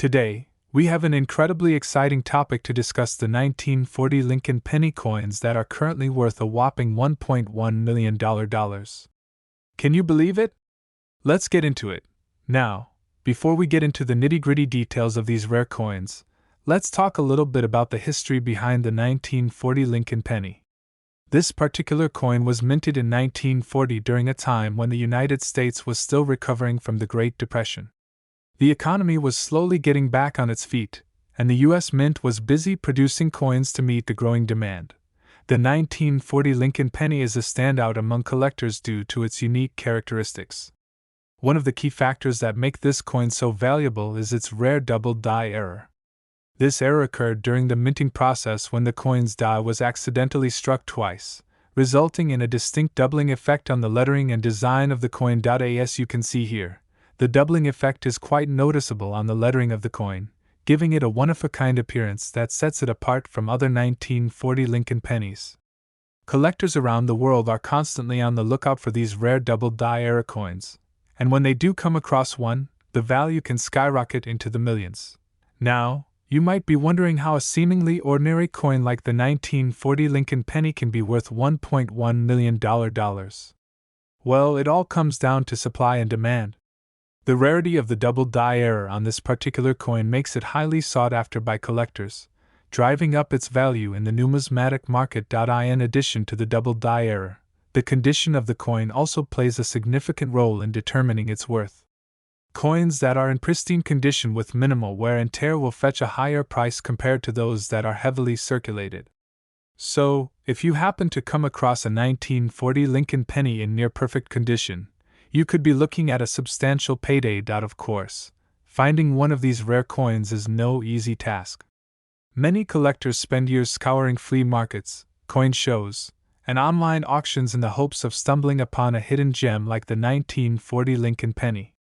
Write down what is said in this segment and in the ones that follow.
Today, we have an incredibly exciting topic to discuss: the 1940 Lincoln penny coins that are currently worth a whopping $1.1 million. Can you believe it? Let's get into it. Now, before we get into the nitty-gritty details of these rare coins, let's talk a little bit about the history behind the 1940 Lincoln penny. This particular coin was minted in 1940 during a time when the United States was still recovering from the Great Depression. The economy was slowly getting back on its feet, and the U.S. Mint was busy producing coins to meet the growing demand. The 1940 Lincoln penny is a standout among collectors due to its unique characteristics. One of the key factors that make this coin so valuable is its rare double die error. This error occurred during the minting process when the coin's die was accidentally struck twice, resulting in a distinct doubling effect on the lettering and design of the coin. As you can see here, the doubling effect is quite noticeable on the lettering of the coin, giving it a one-of-a-kind appearance that sets it apart from other 1940 Lincoln pennies. Collectors around the world are constantly on the lookout for these rare double die error coins, and when they do come across one, the value can skyrocket into the millions. Now, you might be wondering how a seemingly ordinary coin like the 1940 Lincoln penny can be worth $1.1 million. Well, it all comes down to supply and demand. The rarity of the double die error on this particular coin makes it highly sought after by collectors, driving up its value in the numismatic market. In addition to the double die error, the condition of the coin also plays a significant role in determining its worth. Coins that are in pristine condition with minimal wear and tear will fetch a higher price compared to those that are heavily circulated. So, if you happen to come across a 1940 Lincoln penny in near perfect condition, you could be looking at a substantial payday. Of course, finding one of these rare coins is no easy task. Many collectors spend years scouring flea markets, coin shows, and online auctions in the hopes of stumbling upon a hidden gem like the 1940 Lincoln penny.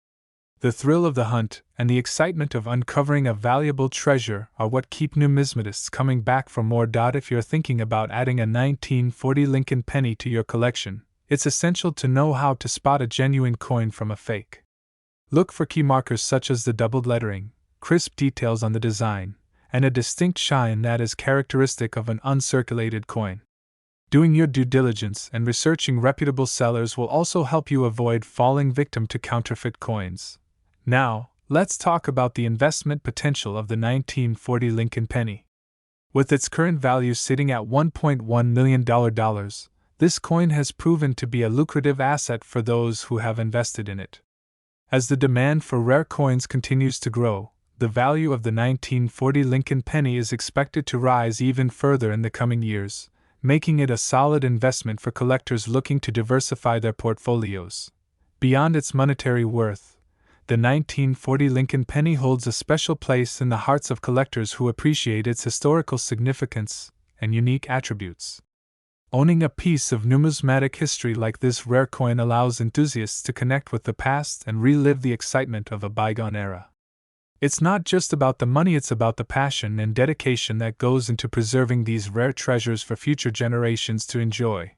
The thrill of the hunt and the excitement of uncovering a valuable treasure are what keep numismatists coming back for more. If you're thinking about adding a 1940 Lincoln penny to your collection, it's essential to know how to spot a genuine coin from a fake. Look for key markers such as the doubled lettering, crisp details on the design, and a distinct shine that is characteristic of an uncirculated coin. Doing your due diligence and researching reputable sellers will also help you avoid falling victim to counterfeit coins. Now, let's talk about the investment potential of the 1940 Lincoln penny. With its current value sitting at $1.1 million, this coin has proven to be a lucrative asset for those who have invested in it. As the demand for rare coins continues to grow, the value of the 1940 Lincoln penny is expected to rise even further in the coming years, making it a solid investment for collectors looking to diversify their portfolios. Beyond its monetary worth, the 1940 Lincoln penny holds a special place in the hearts of collectors who appreciate its historical significance and unique attributes. Owning a piece of numismatic history like this rare coin allows enthusiasts to connect with the past and relive the excitement of a bygone era. It's not just about the money, it's about the passion and dedication that goes into preserving these rare treasures for future generations to enjoy.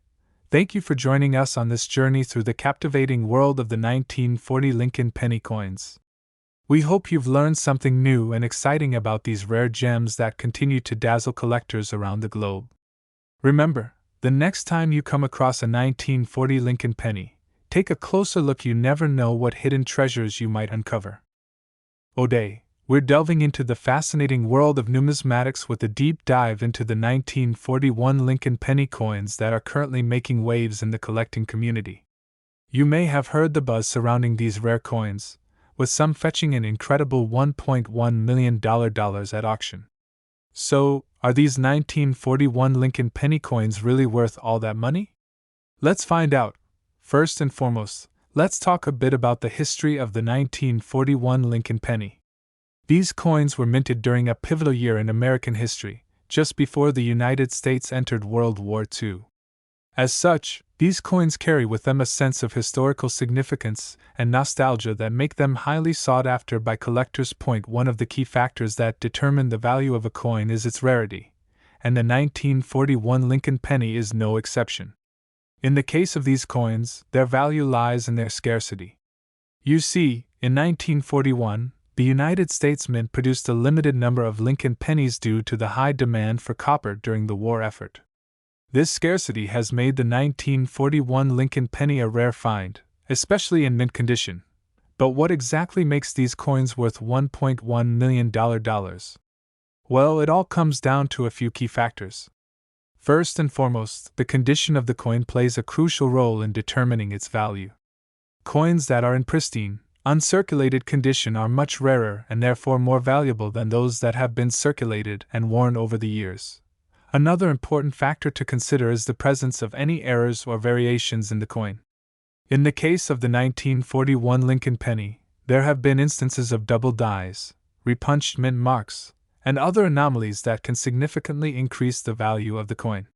Thank you for joining us on this journey through the captivating world of the 1940 Lincoln penny coins. We hope you've learned something new and exciting about these rare gems that continue to dazzle collectors around the globe. Remember, the next time you come across a 1940 Lincoln penny, take a closer look. You never know what hidden treasures you might uncover. Today, we're delving into the fascinating world of numismatics with a deep dive into the 1941 Lincoln penny coins that are currently making waves in the collecting community. You may have heard the buzz surrounding these rare coins, with some fetching an incredible $1.1 million at auction. So, are these 1941 Lincoln penny coins really worth all that money? Let's find out. First and foremost, let's talk a bit about the history of the 1941 Lincoln penny. These coins were minted during a pivotal year in American history, just before the United States entered World War II. As such, these coins carry with them a sense of historical significance and nostalgia that make them highly sought after by collectors. One of the key factors that determine the value of a coin is its rarity, and the 1941 Lincoln penny is no exception. In the case of these coins, their value lies in their scarcity. You see, in 1941, The United States Mint produced a limited number of Lincoln pennies due to the high demand for copper during the war effort. This scarcity has made the 1941 Lincoln penny a rare find, especially in mint condition. But what exactly makes these coins worth $1.1 million? Well, it all comes down to a few key factors. First and foremost, the condition of the coin plays a crucial role in determining its value. Coins that are in pristine, uncirculated condition are much rarer and therefore more valuable than those that have been circulated and worn over the years. Another important factor to consider is the presence of any errors or variations in the coin. In the case of the 1941 Lincoln penny, there have been instances of double dies, repunched mint marks, and other anomalies that can significantly increase the value of the coin.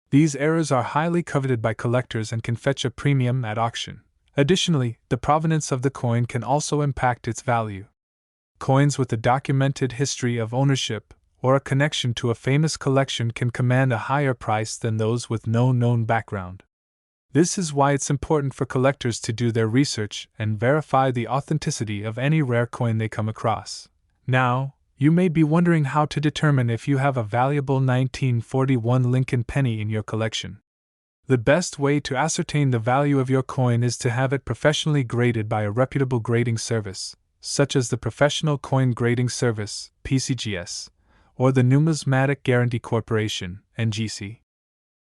These errors are highly coveted by collectors and can fetch a premium at auction. Additionally, the provenance of the coin can also impact its value. Coins with a documented history of ownership or a connection to a famous collection can command a higher price than those with no known background. This is why it's important for collectors to do their research and verify the authenticity of any rare coin they come across. Now, you may be wondering how to determine if you have a valuable 1941 Lincoln penny in your collection. The best way to ascertain the value of your coin is to have it professionally graded by a reputable grading service, such as the Professional Coin Grading Service, PCGS, or the Numismatic Guarantee Corporation, NGC.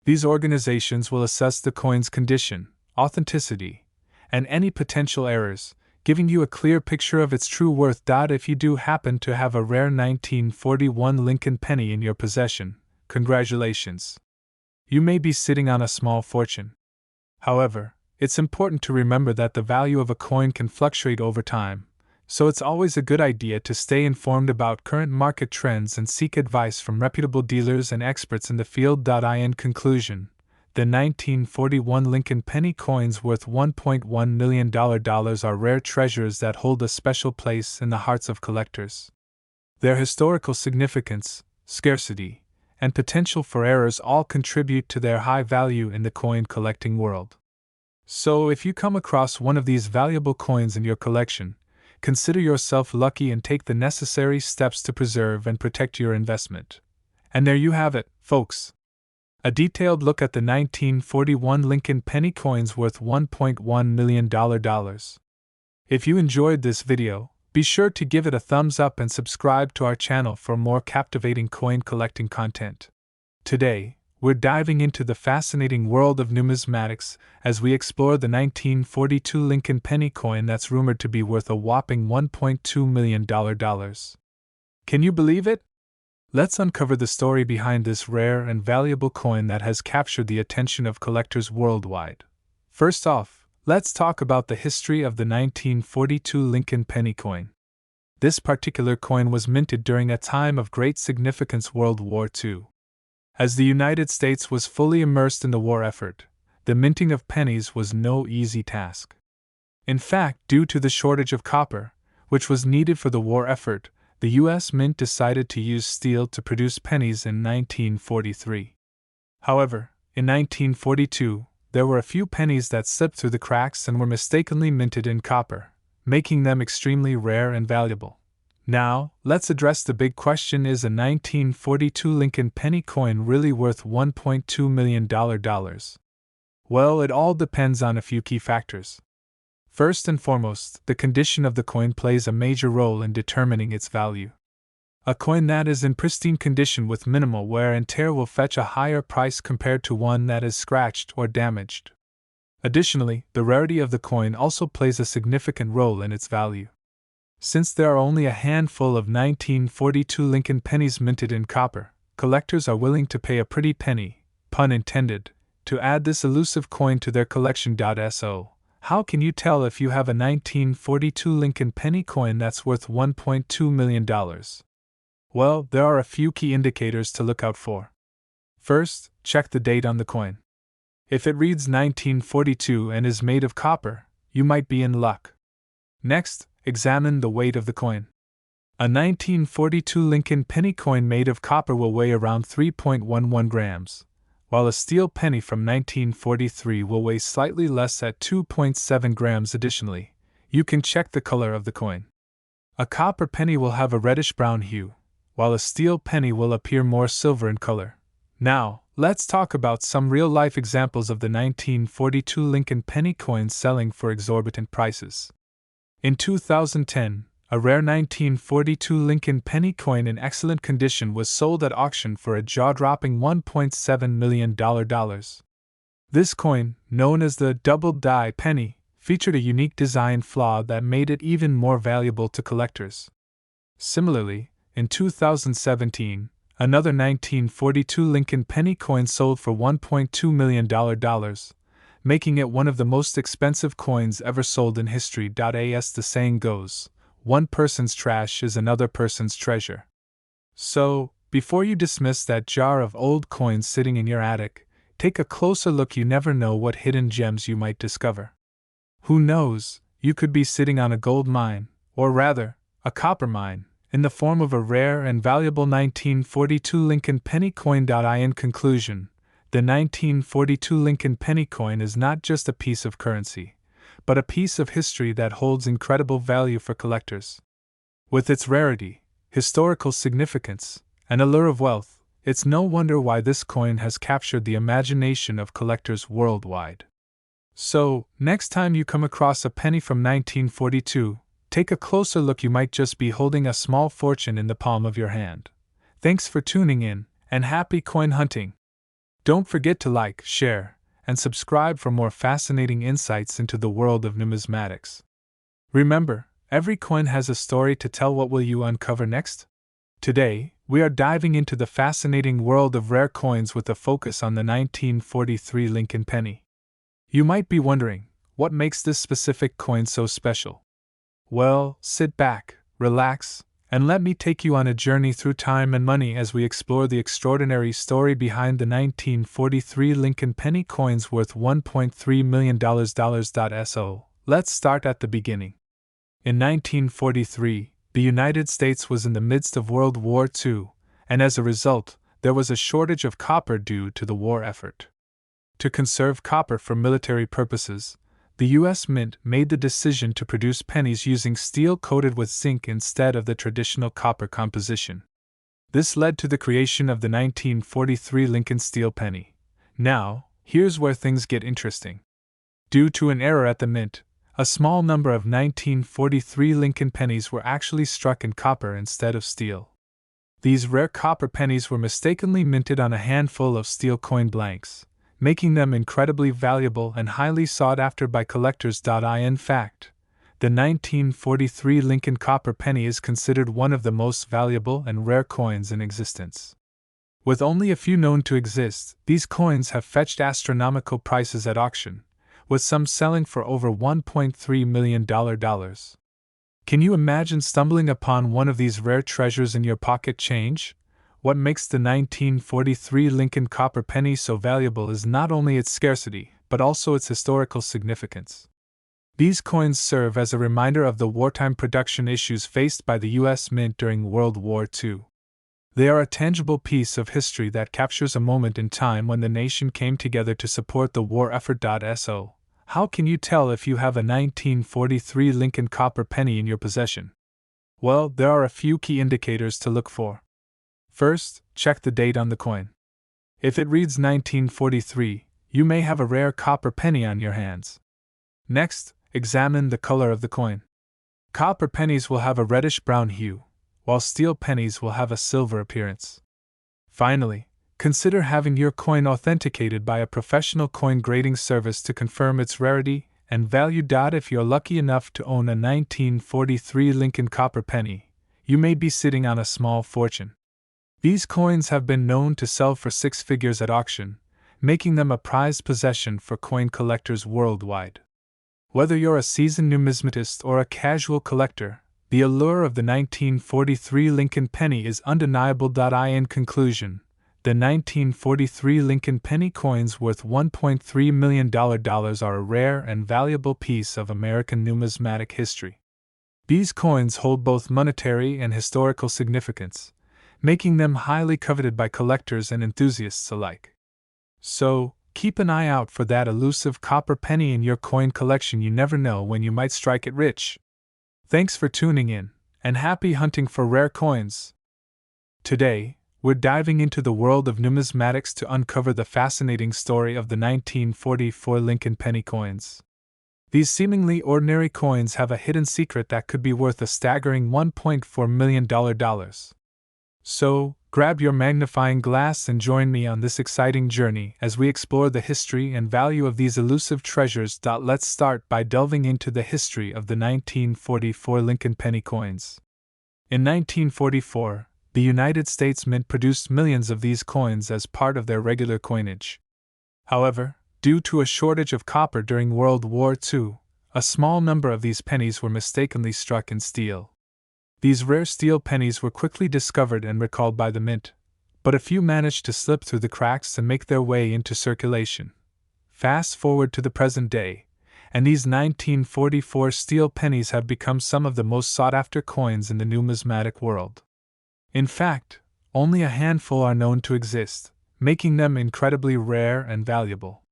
These organizations will assess the coin's condition, authenticity, and any potential errors, giving you a clear picture of its true worth. If you do happen to have a rare 1941 Lincoln penny in your possession, congratulations. You may be sitting on a small fortune. However, it's important to remember that the value of a coin can fluctuate over time, so it's always a good idea to stay informed about current market trends and seek advice from reputable dealers and experts in the field. In conclusion, the 1941 Lincoln penny coins worth $1.1 million are rare treasures that hold a special place in the hearts of collectors. Their historical significance, scarcity, and potential for errors all contribute to their high value in the coin collecting world. So, if you come across one of these valuable coins in your collection, consider yourself lucky and take the necessary steps to preserve and protect your investment. And there you have it, folks. A detailed look at the 1941 Lincoln penny coins worth $1.1 million. If you enjoyed this video, be sure to give it a thumbs up and subscribe to our channel for more captivating coin collecting content. Today, we're diving into the fascinating world of numismatics as we explore the 1942 Lincoln penny coin that's rumored to be worth a whopping $1.2 million. Can you believe it? Let's uncover the story behind this rare and valuable coin that has captured the attention of collectors worldwide. First off, let's talk about the history of the 1942 Lincoln penny coin. This particular coin was minted during a time of great significance, World War II. As the United States was fully immersed in the war effort, the minting of pennies was no easy task. In fact, due to the shortage of copper, which was needed for the war effort, the U.S. Mint decided to use steel to produce pennies in 1943. However, in 1942, there were a few pennies that slipped through the cracks and were mistakenly minted in copper, making them extremely rare and valuable. Now, let's address the big question: is a 1942 Lincoln penny coin really worth $1.2 million? Well, it all depends on a few key factors. First and foremost, the condition of the coin plays a major role in determining its value. A coin that is in pristine condition with minimal wear and tear will fetch a higher price compared to one that is scratched or damaged. Additionally, the rarity of the coin also plays a significant role in its value. Since there are only a handful of 1942 Lincoln pennies minted in copper, collectors are willing to pay a pretty penny, pun intended, to add this elusive coin to their collection. So, how can you tell if you have a 1942 Lincoln penny coin that's worth $1.2 million? Well, there are a few key indicators to look out for. First, check the date on the coin. If it reads 1942 and is made of copper, you might be in luck. Next, examine the weight of the coin. A 1942 Lincoln penny coin made of copper will weigh around 3.11 grams, while a steel penny from 1943 will weigh slightly less at 2.7 grams. Additionally, you can check the color of the coin. A copper penny will have a reddish-brown hue, while a steel penny will appear more silver in color. Now, let's talk about some real-life examples of the 1942 Lincoln penny coins selling for exorbitant prices. In 2010, a rare 1942 Lincoln penny coin in excellent condition was sold at auction for a jaw-dropping $1.7 million. This coin, known as the double-die penny, featured a unique design flaw that made it even more valuable to collectors. Similarly, in 2017, another 1942 Lincoln penny coin sold for $1.2 million, making it one of the most expensive coins ever sold in history. As the saying goes, one person's trash is another person's treasure. So, before you dismiss that jar of old coins sitting in your attic, take a closer look. You never know what hidden gems you might discover. Who knows, you could be sitting on a gold mine, or rather, a copper mine, in the form of a rare and valuable 1942 Lincoln penny coin. In conclusion, the 1942 Lincoln penny coin is not just a piece of currency, but a piece of history that holds incredible value for collectors. With its rarity, historical significance, and allure of wealth, it's no wonder why this coin has captured the imagination of collectors worldwide. So, next time you come across a penny from 1942, take a closer look. You might just be holding a small fortune in the palm of your hand. Thanks for tuning in, and happy coin hunting! Don't forget to like, share, and subscribe for more fascinating insights into the world of numismatics. Remember, every coin has a story to tell. What will you uncover next? Today, we are diving into the fascinating world of rare coins with a focus on the 1943 Lincoln penny. You might be wondering, what makes this specific coin so special? Well, sit back, relax, and let me take you on a journey through time and money as we explore the extraordinary story behind the 1943 Lincoln penny coins worth $1.3 million. So, let's start at the beginning. In 1943, the United States was in the midst of World War II, and as a result, there was a shortage of copper due to the war effort. To conserve copper for military purposes, the U.S. Mint made the decision to produce pennies using steel coated with zinc instead of the traditional copper composition. This led to the creation of the 1943 Lincoln steel penny. Now, here's where things get interesting. Due to an error at the Mint, a small number of 1943 Lincoln pennies were actually struck in copper instead of steel. These rare copper pennies were mistakenly minted on a handful of steel coin blanks, making them incredibly valuable and highly sought after by collectors. In fact, the 1943 Lincoln copper penny is considered one of the most valuable and rare coins in existence. With only a few known to exist, these coins have fetched astronomical prices at auction, with some selling for over $1.3 million. Can you imagine stumbling upon one of these rare treasures in your pocket change? What makes the 1943 Lincoln copper penny so valuable is not only its scarcity, but also its historical significance. These coins serve as a reminder of the wartime production issues faced by the U.S. Mint during World War II. They are a tangible piece of history that captures a moment in time when the nation came together to support the war effort. So, how can you tell if you have a 1943 Lincoln copper penny in your possession? Well, there are a few key indicators to look for. First, check the date on the coin. If it reads 1943, you may have a rare copper penny on your hands. Next, examine the color of the coin. Copper pennies will have a reddish-brown hue, while steel pennies will have a silver appearance. Finally, consider having your coin authenticated by a professional coin grading service to confirm its rarity and value. If you're lucky enough to own a 1943 Lincoln copper penny, you may be sitting on a small fortune. These coins have been known to sell for six figures at auction, making them a prized possession for coin collectors worldwide. Whether you're a seasoned numismatist or a casual collector, the allure of the 1943 Lincoln penny is undeniable. In conclusion, the 1943 Lincoln penny coins worth $1.3 million are a rare and valuable piece of American numismatic history. These coins hold both monetary and historical significance, making them highly coveted by collectors and enthusiasts alike. So, keep an eye out for that elusive copper penny in your coin collection. You never know when you might strike it rich. Thanks for tuning in, and happy hunting for rare coins. Today, we're diving into the world of numismatics to uncover the fascinating story of the 1944 Lincoln penny coins. These seemingly ordinary coins have a hidden secret that could be worth a staggering $1.4 million. So, grab your magnifying glass and join me on this exciting journey as we explore the history and value of these elusive treasures. Let's start by delving into the history of the 1944 Lincoln penny coins. In 1944, the United States Mint produced millions of these coins as part of their regular coinage. However, due to a shortage of copper during World War II, a small number of these pennies were mistakenly struck in steel. These rare steel pennies were quickly discovered and recalled by the Mint, but a few managed to slip through the cracks and make their way into circulation. Fast forward to the present day, and these 1944 steel pennies have become some of the most sought-after coins in the numismatic world. In fact, only a handful are known to exist, making them incredibly rare and valuable.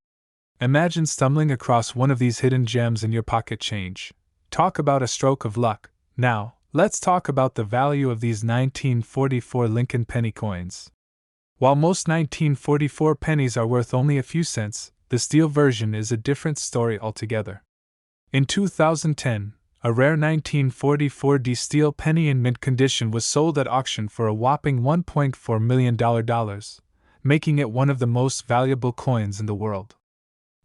Imagine stumbling across one of these hidden gems in your pocket change. Talk about a stroke of luck. Now, let's talk about the value of these 1944 Lincoln penny coins. While most 1944 pennies are worth only a few cents, the steel version is a different story altogether. In 2010, a rare 1944 steel penny in mint condition was sold at auction for a whopping $1.4 million, making it one of the most valuable coins in the world.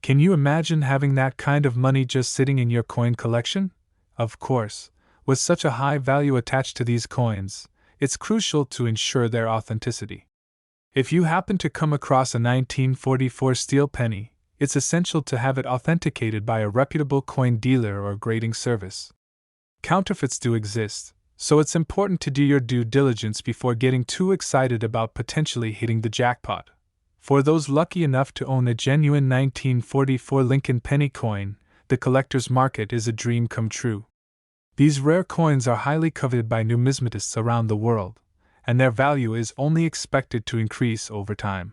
Can you imagine having that kind of money just sitting in your coin collection? Of course, with such a high value attached to these coins, it's crucial to ensure their authenticity. If you happen to come across a 1944 steel penny, it's essential to have it authenticated by a reputable coin dealer or grading service. Counterfeits do exist, so it's important to do your due diligence before getting too excited about potentially hitting the jackpot. For those lucky enough to own a genuine 1944 Lincoln penny coin, the collector's market is a dream come true. These rare coins are highly coveted by numismatists around the world, and their value is only expected to increase over time.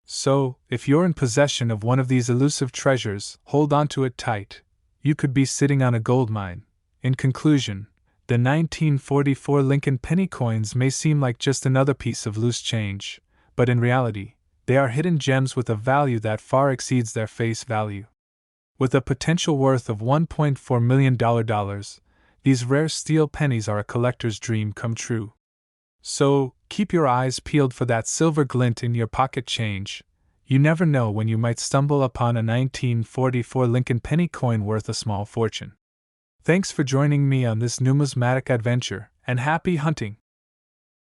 So, if you're in possession of one of these elusive treasures, hold on to it tight. You could be sitting on a gold mine. In conclusion, the 1944 Lincoln penny coins may seem like just another piece of loose change, but in reality, they are hidden gems with a value that far exceeds their face value. With a potential worth of $1.4 million, these rare steel pennies are a collector's dream come true. So, keep your eyes peeled for that silver glint in your pocket change. You never know when you might stumble upon a 1944 Lincoln penny coin worth a small fortune. Thanks for joining me on this numismatic adventure, and happy hunting!